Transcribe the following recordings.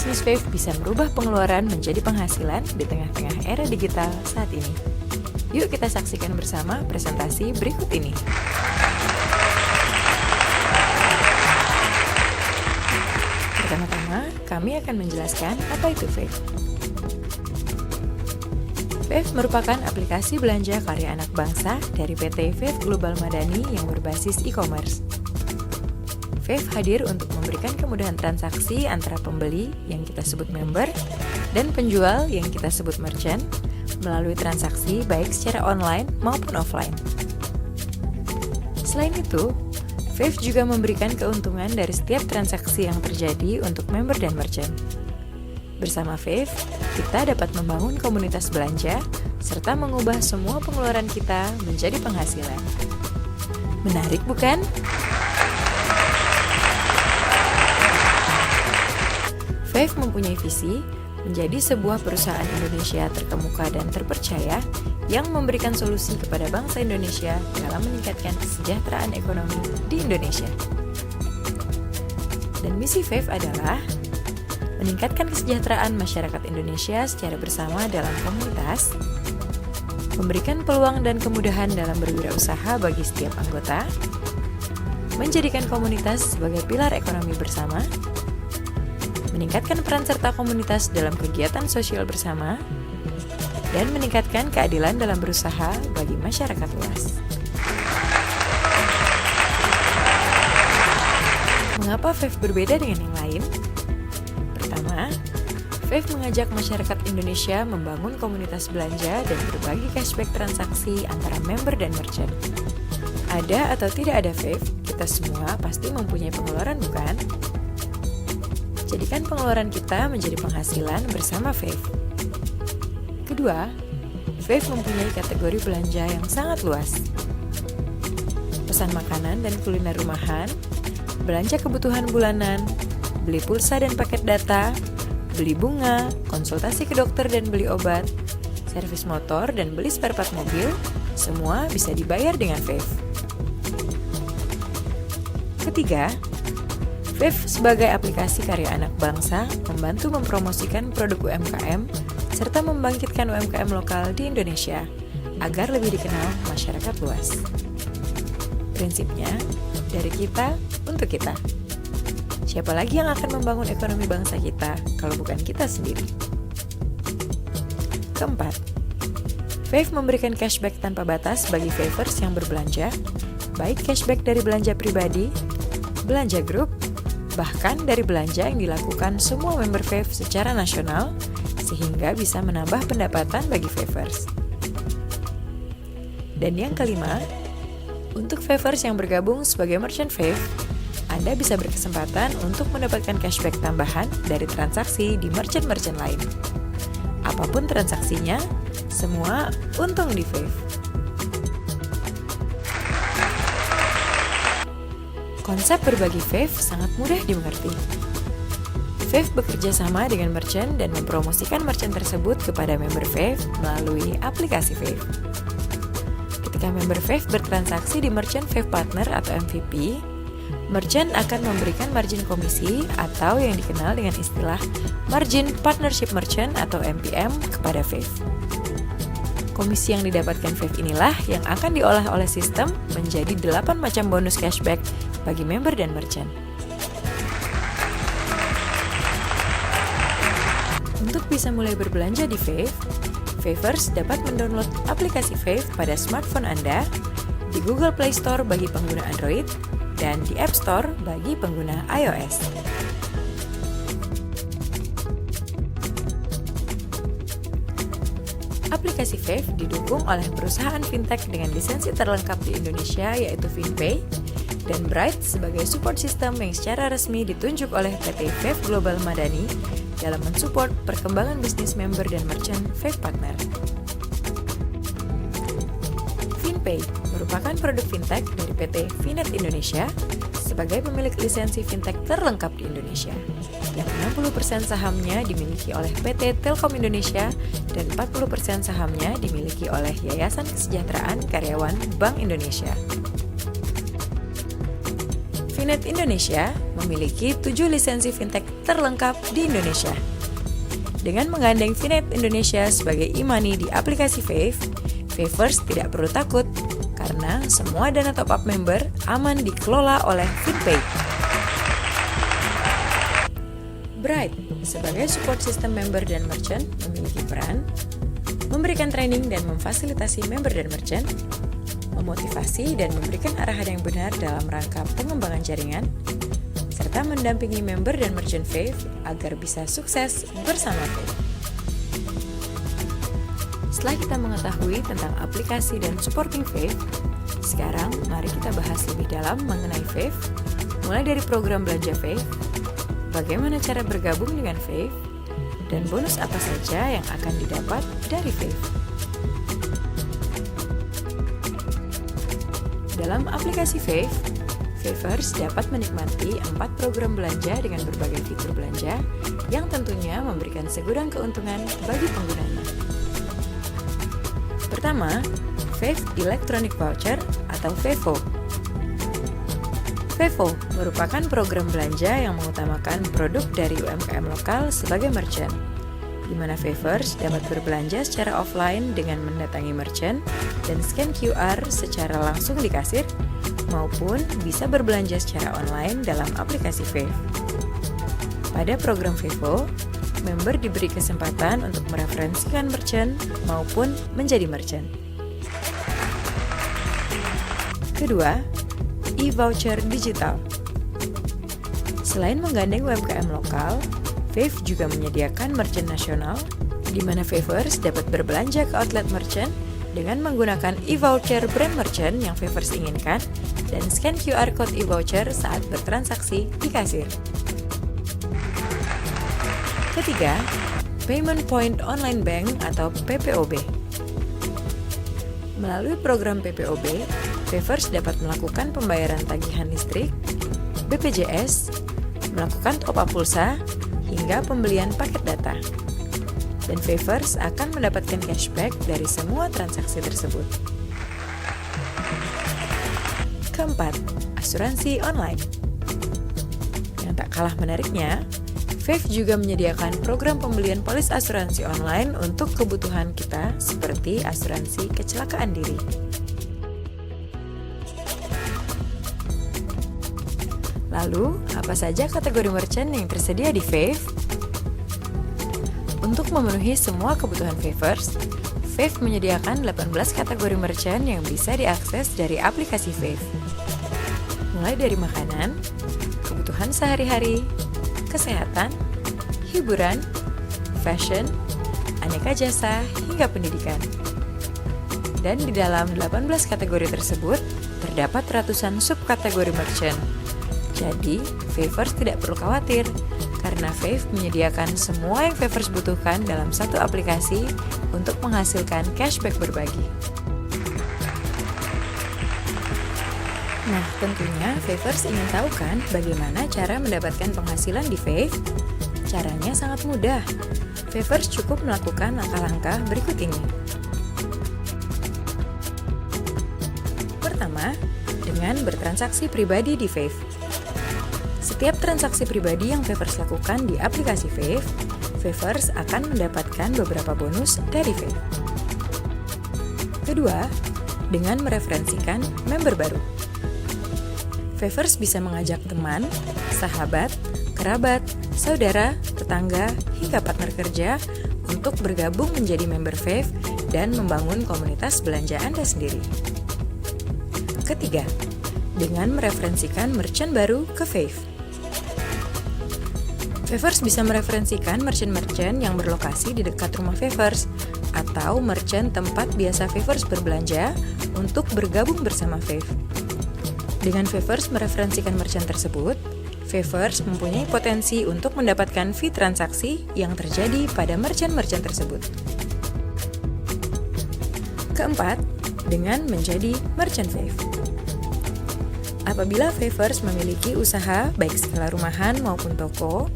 bisnis Fave bisa merubah pengeluaran menjadi penghasilan di tengah-tengah era digital saat ini. Yuk kita saksikan bersama presentasi berikut ini. Pertama-tama, kami akan menjelaskan apa itu Fave. Fave merupakan aplikasi belanja karya anak bangsa dari PT Fave Global Madani yang berbasis e-commerce. Fave hadir untuk memberikan kemudahan transaksi antara pembeli yang kita sebut member dan penjual yang kita sebut merchant melalui transaksi baik secara online maupun offline. Selain itu, Fave juga memberikan keuntungan dari setiap transaksi yang terjadi untuk member dan merchant. Bersama Fave, kita dapat membangun komunitas belanja serta mengubah semua pengeluaran kita menjadi penghasilan. Menarik bukan? Fave mempunyai visi menjadi sebuah perusahaan Indonesia terkemuka dan terpercaya yang memberikan solusi kepada bangsa Indonesia dalam meningkatkan kesejahteraan ekonomi di Indonesia. Dan misi Fave adalah meningkatkan kesejahteraan masyarakat Indonesia secara bersama dalam komunitas, memberikan peluang dan kemudahan dalam berwirausaha bagi setiap anggota, menjadikan komunitas sebagai pilar ekonomi bersama, meningkatkan peran serta komunitas dalam kegiatan sosial bersama, dan meningkatkan keadilan dalam berusaha bagi masyarakat luas. Mengapa Fave berbeda dengan yang lain? Pertama, Fave mengajak masyarakat Indonesia membangun komunitas belanja dan berbagi cashback transaksi antara member dan merchant. Ada atau tidak ada Fave, kita semua pasti mempunyai pengeluaran, bukan? Jadikan pengeluaran kita menjadi penghasilan bersama Fave. Kedua, Fave mempunyai kategori belanja yang sangat luas. Pesan makanan dan kuliner rumahan, belanja kebutuhan bulanan, beli pulsa dan paket data, beli bunga, konsultasi ke dokter dan beli obat, servis motor dan beli spare part mobil, semua bisa dibayar dengan Fave. Ketiga, Fave sebagai aplikasi karya anak bangsa membantu mempromosikan produk UMKM serta membangkitkan UMKM lokal di Indonesia agar lebih dikenal masyarakat luas. Prinsipnya, dari kita untuk kita. Siapa lagi yang akan membangun ekonomi bangsa kita kalau bukan kita sendiri? Keempat, Fave memberikan cashback tanpa batas bagi Favers yang berbelanja, baik cashback dari belanja pribadi, belanja grup, bahkan dari belanja yang dilakukan semua member Fave secara nasional, sehingga bisa menambah pendapatan bagi Favers. Dan yang kelima, untuk Favers yang bergabung sebagai merchant Fave, Anda bisa berkesempatan untuk mendapatkan cashback tambahan dari transaksi di merchant-merchant lain. Apapun transaksinya, semua untung di Fave. Konsep berbagi Fave sangat mudah dimengerti. Fave bekerja sama dengan merchant dan mempromosikan merchant tersebut kepada member Fave melalui aplikasi Fave. Ketika member Fave bertransaksi di merchant Fave Partner atau MVP, merchant akan memberikan margin komisi atau yang dikenal dengan istilah Margin Partnership Merchant atau MPM kepada Fave. Komisi yang didapatkan Fave inilah yang akan diolah oleh sistem menjadi 8 macam bonus cashback bagi member dan merchant. Untuk bisa mulai berbelanja di Fave, Favers dapat mendownload aplikasi Fave pada smartphone Anda di Google Play Store bagi pengguna Android dan di App Store bagi pengguna iOS. Aplikasi Fave didukung oleh perusahaan fintech dengan lisensi terlengkap di Indonesia yaitu FinPay, dan Bright sebagai support system yang secara resmi ditunjuk oleh PT Fave Global Madani dalam mensupport perkembangan bisnis member dan merchant Fave Partner. FinPay merupakan produk fintech dari PT Finet Indonesia sebagai pemilik lisensi fintech terlengkap di Indonesia, yang 60% sahamnya dimiliki oleh PT Telkom Indonesia dan 40% sahamnya dimiliki oleh Yayasan Kesejahteraan Karyawan Bank Indonesia. Finet Indonesia memiliki 7 lisensi fintech terlengkap di Indonesia. Dengan menggandeng Finet Indonesia sebagai e-money di aplikasi Fave, Favers tidak perlu takut karena semua dana top-up member aman dikelola oleh FinPay. Bright sebagai support system member dan merchant memiliki peran memberikan training dan memfasilitasi member dan merchant, memotivasi dan memberikan arahan yang benar dalam rangka pengembangan jaringan, serta mendampingi member dan merchant Fave agar bisa sukses bersama Fave. Setelah kita mengetahui tentang aplikasi dan supporting Fave, sekarang mari kita bahas lebih dalam mengenai Fave, mulai dari program belanja Fave, bagaimana cara bergabung dengan Fave, dan bonus apa saja yang akan didapat dari Fave. Dalam aplikasi Fave, Favers dapat menikmati 4 program belanja dengan berbagai fitur belanja yang tentunya memberikan segudang keuntungan bagi penggunanya. Pertama, Fave Electronic Voucher atau FEVO. FEVO merupakan program belanja yang mengutamakan produk dari UMKM lokal sebagai merchant, di mana Favers dapat berbelanja secara offline dengan mendatangi merchant dan scan QR secara langsung di kasir, maupun bisa berbelanja secara online dalam aplikasi Fave. Pada program FEVO, member diberi kesempatan untuk mereferensikan merchant maupun menjadi merchant. Kedua, e-voucher digital. Selain menggandeng UMKM lokal, Fave juga menyediakan merchant nasional, di mana Favers dapat berbelanja ke outlet merchant dengan menggunakan e-voucher brand merchant yang Favers inginkan dan scan QR code e-voucher saat bertransaksi di kasir. Ketiga, Payment Point Online Bank atau PPOB. Melalui program PPOB, Favers dapat melakukan pembayaran tagihan listrik, BPJS, melakukan top-up pulsa, hingga pembelian paket data. Dan Favers akan mendapatkan cashback dari semua transaksi tersebut. Keempat, asuransi online. Yang tak kalah menariknya, Fave juga menyediakan program pembelian polis asuransi online untuk kebutuhan kita seperti asuransi kecelakaan diri. Lalu, apa saja kategori merchant yang tersedia di Fave? Untuk memenuhi semua kebutuhan Favers, Fave menyediakan 18 kategori merchant yang bisa diakses dari aplikasi Fave. Mulai dari makanan, kebutuhan sehari-hari, kesehatan, hiburan, fashion, aneka jasa, hingga pendidikan. Dan di dalam 18 kategori tersebut, terdapat ratusan subkategori merchant. Jadi, Favers tidak perlu khawatir, karena Fave menyediakan semua yang Favers butuhkan dalam satu aplikasi untuk menghasilkan cashback berbagi. Nah, tentunya Favers ingin tahu kan bagaimana cara mendapatkan penghasilan di Fave? Caranya sangat mudah. Favers cukup melakukan langkah-langkah berikut ini. Pertama, dengan bertransaksi pribadi di Fave. Setiap transaksi pribadi yang Favers lakukan di aplikasi Fave, Favers akan mendapatkan beberapa bonus dari Fave. Kedua, dengan mereferensikan member baru. Favers bisa mengajak teman, sahabat, kerabat, saudara, tetangga, hingga partner kerja untuk bergabung menjadi member Fave dan membangun komunitas belanja Anda sendiri. Ketiga, dengan mereferensikan merchant baru ke Fave. Favers bisa mereferensikan merchant-merchant yang berlokasi di dekat rumah Favers atau merchant tempat biasa Favers berbelanja untuk bergabung bersama Fave. Dengan Favers mereferensikan merchant tersebut, Favers mempunyai potensi untuk mendapatkan fee transaksi yang terjadi pada merchant-merchant tersebut. Keempat, dengan menjadi merchant Fave. Apabila Favers memiliki usaha baik skala rumahan maupun toko,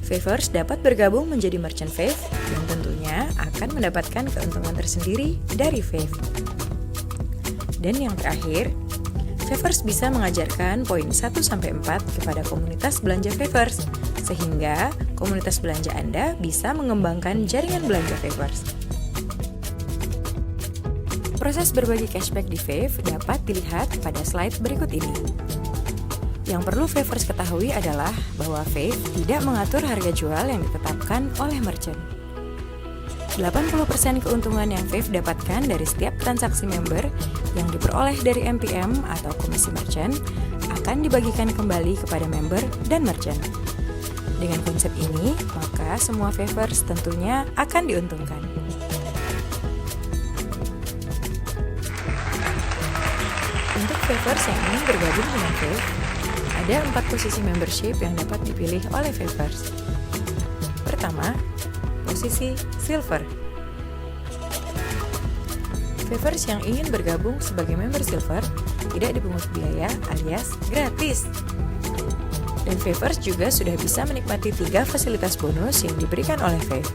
Favers dapat bergabung menjadi merchant Fave dan tentunya akan mendapatkan keuntungan tersendiri dari Fave. Dan yang terakhir, Favors bisa mengajarkan poin 1-4 kepada komunitas belanja Favors, sehingga komunitas belanja Anda bisa mengembangkan jaringan belanja Favors. Proses berbagi cashback di Fave dapat dilihat pada slide berikut ini. Yang perlu Favors ketahui adalah bahwa Fave tidak mengatur harga jual yang ditetapkan oleh merchant. 80% keuntungan yang Fave dapatkan dari setiap transaksi member yang diperoleh dari MPM atau komisi merchant akan dibagikan kembali kepada member dan merchant. Dengan konsep ini, maka semua Favors tentunya akan diuntungkan. Untuk Favors yang ingin bergabung dengan Fave, ada 4 posisi membership yang dapat dipilih oleh Favors. Pertama, posisi Silver. Favors yang ingin bergabung sebagai member Silver tidak dipungut biaya alias gratis. Dan Favors juga sudah bisa menikmati 3 fasilitas bonus yang diberikan oleh Fave.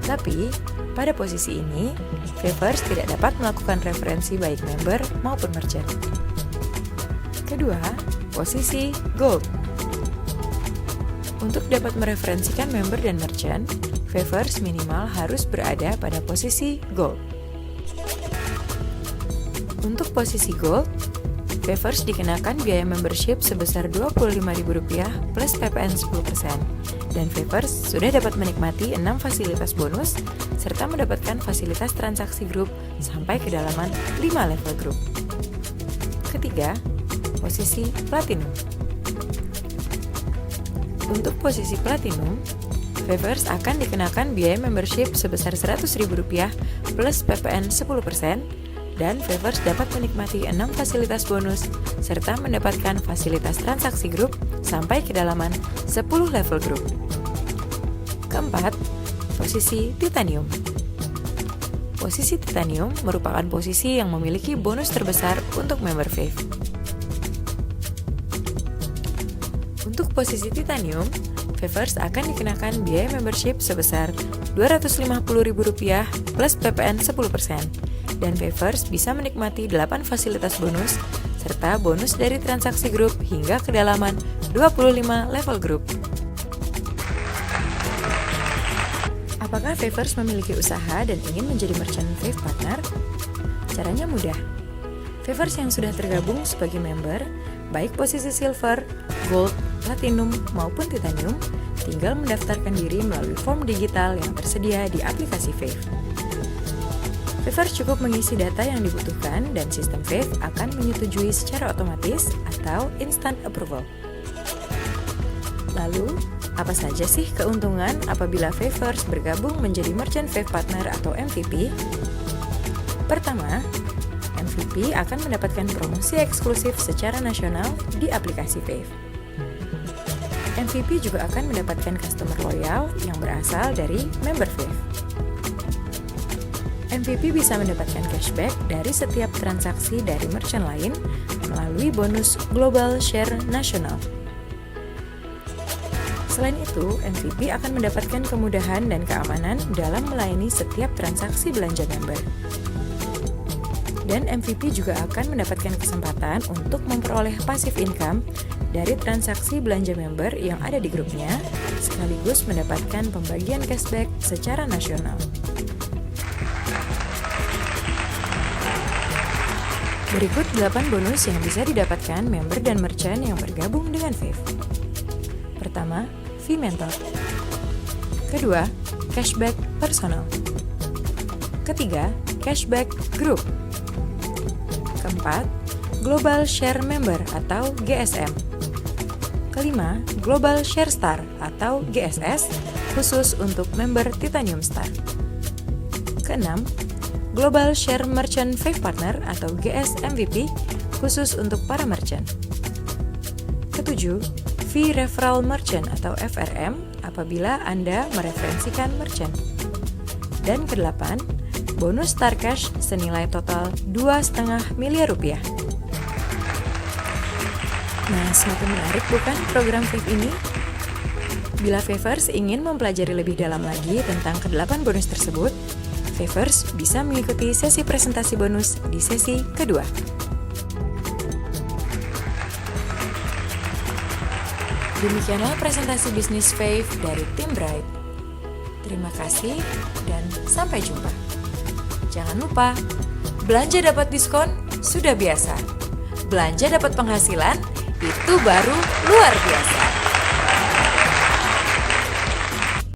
Tapi, pada posisi ini, Favors tidak dapat melakukan referensi baik member maupun merchant. Kedua, posisi Gold. Untuk dapat mereferensikan member dan merchant, Favors minimal harus berada pada posisi Gold. Untuk posisi Gold, Favors dikenakan biaya membership sebesar Rp25.000 plus PPN 10%, dan Favors sudah dapat menikmati 6 fasilitas bonus serta mendapatkan fasilitas transaksi grup sampai kedalaman 5 level grup. Ketiga, posisi Platinum. Untuk posisi Platinum, Favors akan dikenakan biaya membership sebesar Rp100.000 plus PPN 10%, dan Favors dapat menikmati 6 fasilitas bonus serta mendapatkan fasilitas transaksi grup sampai kedalaman 10 level grup. Keempat, posisi Titanium. Posisi Titanium merupakan posisi yang memiliki bonus terbesar untuk member Fave. Untuk posisi Titanium, Favors akan dikenakan biaya membership sebesar Rp250.000 plus PPN 10%, dan Favors bisa menikmati 8 fasilitas bonus serta bonus dari transaksi grup hingga kedalaman 25 level grup. Apakah Favors memiliki usaha dan ingin menjadi merchant Fave partner? Caranya mudah. Favors yang sudah tergabung sebagai member, baik posisi Silver, Gold, Platinum, maupun Titanium, tinggal mendaftarkan diri melalui form digital yang tersedia di aplikasi Fave. Favors cukup mengisi data yang dibutuhkan dan sistem Fave akan menyetujui secara otomatis atau instant approval. Lalu, apa saja sih keuntungan apabila Favors bergabung menjadi Merchant Fave Partner atau MVP? Pertama, MVP akan mendapatkan promosi eksklusif secara nasional di aplikasi Fave. MVP juga akan mendapatkan customer loyal yang berasal dari member Fave. MVP bisa mendapatkan cashback dari setiap transaksi dari merchant lain melalui bonus Global Share Nasional. Selain itu, MVP akan mendapatkan kemudahan dan keamanan dalam melayani setiap transaksi belanja member. Dan MVP juga akan mendapatkan kesempatan untuk memperoleh passive income dari transaksi belanja member yang ada di grupnya, sekaligus mendapatkan pembagian cashback secara nasional. Berikut 8 bonus yang bisa didapatkan member dan merchant yang bergabung dengan Fave. Pertama, fee mentor. Kedua, cashback personal. Ketiga, cashback group. Keempat, Global Share Member atau GSM. Kelima, Global Share Star atau GSS, khusus untuk member Titanium Star. Keenam, Global Share Merchant Fave Partner atau GS MVP, khusus untuk para merchant. Ketujuh, Fee Referral Merchant atau FRM apabila Anda mereferensikan merchant. Dan kedelapan, bonus Star Cash senilai total Rp2,5 miliar. Nah, semakin menarik bukan program Fave ini? Bila Favors ingin mempelajari lebih dalam lagi tentang ke-8 bonus tersebut, Favors bisa mengikuti sesi presentasi bonus di sesi kedua. Demikianlah presentasi bisnis Fave dari tim Bright. Terima kasih dan sampai jumpa. Jangan lupa, belanja dapat diskon sudah biasa. Belanja dapat penghasilan itu baru luar biasa.